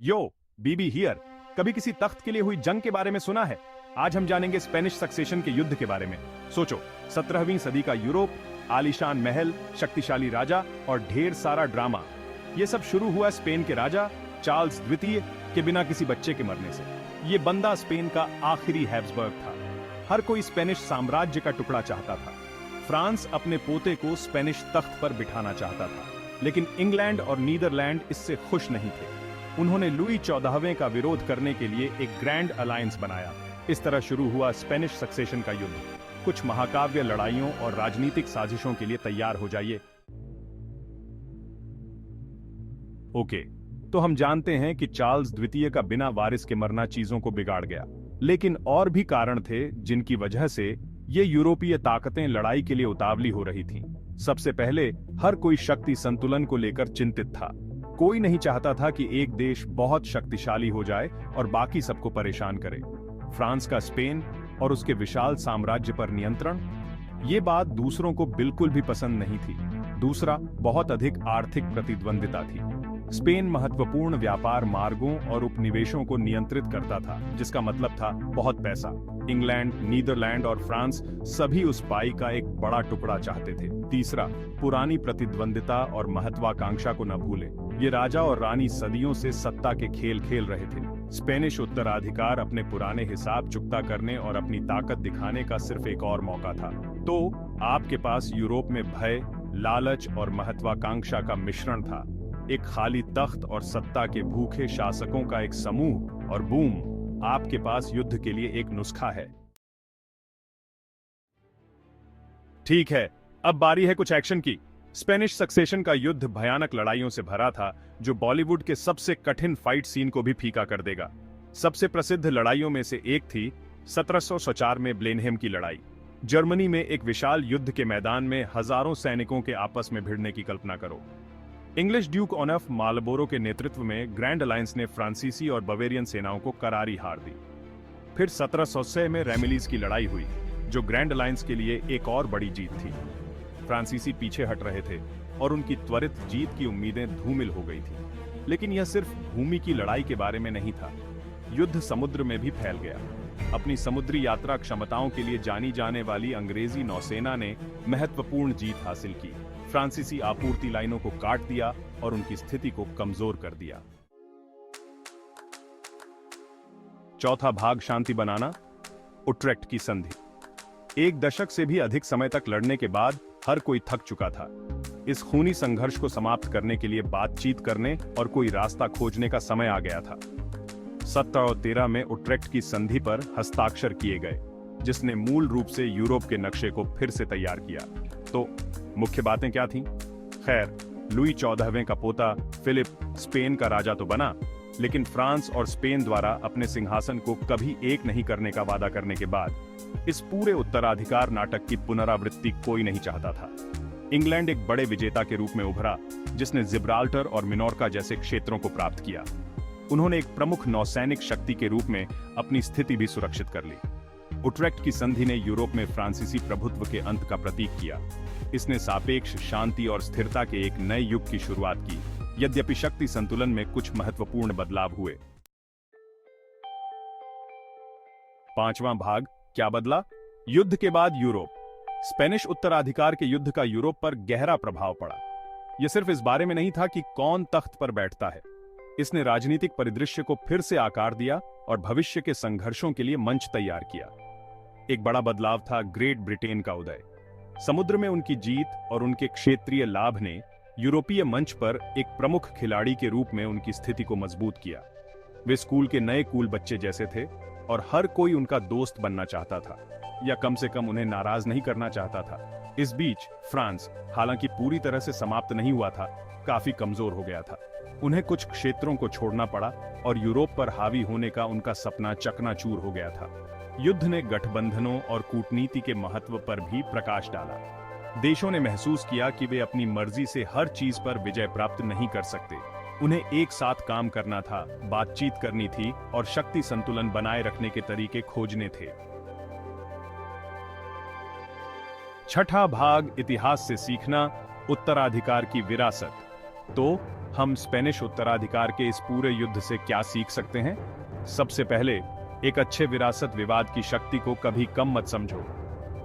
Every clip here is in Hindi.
यो, बीबी हियर। कभी किसी तख्त के लिए हुई जंग के बारे में सुना है? आज हम जानेंगे स्पेनिश सक्सेशन के युद्ध के बारे में। सोचो, 17वीं सदी का यूरोप, आलीशान महल, शक्तिशाली राजा और ढेर सारा ड्रामा। ये सब शुरू हुआ स्पेन के राजा चार्ल्स द्वितीय के बिना किसी बच्चे के मरने से। ये बंदा स्पेन का आखिरी हैब्सबर्ग था। हर कोई स्पेनिश साम्राज्य का टुकड़ा चाहता था। फ्रांस अपने पोते को स्पेनिश तख्त पर बिठाना चाहता था, लेकिन इंग्लैंड और नीदरलैंड इससे खुश नहीं थे। उन्होंने लुई 14वें का विरोध करने के लिए एक ग्रैंड अलायंस बनाया। इस तरह शुरू हुआ स्पेनिश सक्सेशन का युद्ध। कुछ महाकाव्य लड़ाइयों और राजनीतिक साजिशों के लिए तैयार हो जाइए। ओके, तो हम जानते हैं कि चार्ल्स द्वितीय का बिना वारिस के मरना चीजों को बिगाड़ गया, लेकिन और भी कारण थे जिनकी वजह से ये यूरोपीय ताकतें लड़ाई के लिए उतावली हो रही थीं। सबसे पहले, हर कोई शक्ति संतुलन को लेकर चिंतित था। कोई नहीं चाहता था कि एक देश बहुत शक्तिशाली हो जाए और बाकी सबको परेशान करे। फ्रांस का स्पेन और उसके विशाल साम्राज्य पर नियंत्रण, ये बात दूसरों को बिल्कुल भी पसंद नहीं थी। दूसरा, बहुत अधिक आर्थिक प्रतिद्वंदिता थी। स्पेन महत्वपूर्ण व्यापार मार्गों और उपनिवेशों को नियंत्रित करता था, जिसका मतलब था बहुत पैसा। इंग्लैंड, नीदरलैंड और फ्रांस सभी उस पाई का एक बड़ा टुकड़ा चाहते थे। तीसरा, पुरानी प्रतिद्वंदिता और महत्वाकांक्षा को न भूलें। ये राजा और रानी सदियों से सत्ता के खेल खेल रहे थे। स्पेनिश उत्तराधिकार अपने पुराने हिसाब चुकता करने और अपनी ताकत दिखाने का सिर्फ एक और मौका था। तो आपके पास यूरोप में भय, लालच और महत्वाकांक्षा का मिश्रण था। एक खाली तख्त और सत्ता के भूखे शासकों का एक समूह, और बूम, आपके पास युद्ध के लिए एक नुस्खा है। ठीक है, अब बारी है कुछ एक्शन की। स्पेनिश सक्सेशन का युद्ध भयानक लड़ाइयों से भरा था, जो बॉलीवुड के सबसे कठिन फाइट सीन को भी फीका कर देगा। सबसे प्रसिद्ध लड़ाइयों में से एक थी 1704 में ब्लेनहेम की लड़ाई। जर्मनी में एक विशाल युद्ध के मैदान में हजारों सैनिकों के आपस में भिड़ने की कल्पना करो। इंग्लिश ड्यूक ऑफ मार्लबोरो के नेतृत्व में ग्रैंड अलायंस ने फ्रांसीसी और बवेरियन सेनाओं को करारी हार दी। फिर 1706 में रेमिलीज की लड़ाई हुई, जो ग्रैंड अलायंस के लिए एक और बड़ी जीत थी। फ्रांसीसी पीछे हट रहे थे और उनकी त्वरित जीत की उम्मीदें धूमिल हो गई थी। लेकिन यह सिर्फ भूमि की लड़ाई के बारे में नहीं था। युद्ध समुद्र में भी फैल गया। अपनी समुद्री यात्रा क्षमताओं के लिए जानी जाने वाली अंग्रेजी नौसेना ने महत्वपूर्ण जीत हासिल की। फ्रांसीसी आपूर्ति लाइनों को काट दिया और उनकी स्थिति को कमजोर कर दिया। चौथा भाग, शांति बनाना। उट्रेक्ट की संधि। एक दशक से भी अधिक समय तक लड़ने के बाद हर कोई थक चुका था। इस खूनी संघर्ष को समाप्त करने के लिए बातचीत करने और कोई रास्ता खोजने का समय आ गया था। 1713 में उट्रेक्ट की संधि पर हस्ताक्षर किए गए, जिसने मूल रूप से यूरोप के नक्शे को फिर से तैयार किया। तो मुख्य बातें क्या थीं? खैर, लुई 14वें का पोता फिलिप स्पेन का राजा तो बना, लेकिन फ्रांस और स्पेन द्वारा अपने सिंहासन को कभी एक नहीं करने का वादा करने के बाद इस पूरे उत्तराधिकार नाटक की पुनरावृत्ति कोई नहीं चाहता था। इंग्लैंड एक बड़े विजेता के रूप में उभरा, जिसने जिब्राल्टर और मिनोर्का जैसे क्षेत्रों को प्राप्त किया। उन्होंने एक प्रमुख नौसैनिक शक्ति के रूप में अपनी स्थिति भी सुरक्षित कर ली। उट्रेक्ट की संधि ने यूरोप में फ्रांसीसी प्रभुत्व के अंत का प्रतीक किया। इसने सापेक्ष शांति और स्थिरता के एक नए युग की शुरुआत की, यद्यपि शक्ति संतुलन में कुछ महत्वपूर्ण बदलाव हुए। पांचवां भाग, क्या बदला? युद्ध के बाद यूरोप। स्पेनिश उत्तराधिकार के युद्ध का यूरोप पर गहरा प्रभाव पड़ा। यह सिर्फ इस बारे में नहीं था कि कौन तख्त पर बैठता है। इसने राजनीतिक परिदृश्य को फिर से आकार दिया और भविष्य के संघर्षों के लिए मंच तैयार किया। एक बड़ा बदलाव था ग्रेट ब्रिटेन का उदय। समुद्र में उनकी जीत और उनके क्षेत्रीय लाभ ने यूरोपीय मंच पर एक प्रमुख खिलाड़ी के रूप में उनकी स्थिति को मजबूत किया। वे स्कूल के नए कूल बच्चे जैसे थे और हर कोई उनका दोस्त बनना चाहता था, या कम से कम उन्हें नाराज नहीं करना चाहता था। इस बीच फ्रांस, हालांकि पूरी तरह से समाप्त नहीं हुआ था, काफी कमजोर हो गया था। उन्हें कुछ क्षेत्रों को छोड़ना पड़ा और यूरोप पर हावी होने का उनका सपना चकनाचूर हो गया था। युद्ध ने गठबंधनों और कूटनीति के महत्व पर भी प्रकाश डाला। देशों ने महसूस किया कि वे अपनी मर्जी से हर चीज पर विजय प्राप्त नहीं कर सकते। उन्हें एक साथ काम करना था, बातचीत करनी थी और शक्ति संतुलन बनाए रखने के तरीके खोजने थे। छठा भाग, इतिहास से सीखना, उत्तराधिकार की विरासत। तो हम स्पेनिश उत्तराधिकार के इस पूरे युद्ध से क्या सीख सकते हैं? सबसे पहले, एक अच्छे विरासत विवाद की शक्ति को कभी कम मत समझो।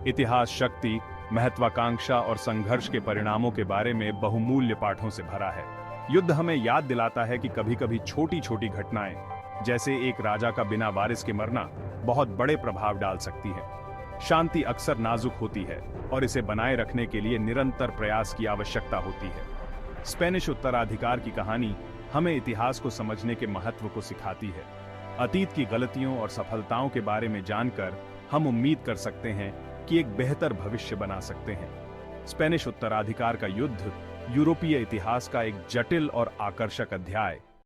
इतिहास शक्ति, महत्वाकांक्षा और संघर्ष के परिणामों के बारे में बहुमूल्य पाठों से भरा है। युद्ध हमें याद दिलाता है कि कभी-कभी छोटी-छोटी घटनाएं, जैसे एक राजा का बिना वारिस के मरना, बहुत बड़े प्रभाव डाल सकती है। शांति अक्सर नाजुक होती है और इसे बनाए रखने के लिए निरंतर प्रयास की आवश्यकता होती है। स्पेनिश उत्तराधिकार की कहानी हमें इतिहास को समझने के महत्व को सिखाती है। अतीत की गलतियों और सफलताओं के बारे में जानकर हम उम्मीद कर सकते हैं कि एक बेहतर भविष्य बना सकते हैं। स्पेनिश उत्तराधिकार का युद्ध यूरोपीय इतिहास का एक जटिल और आकर्षक अध्याय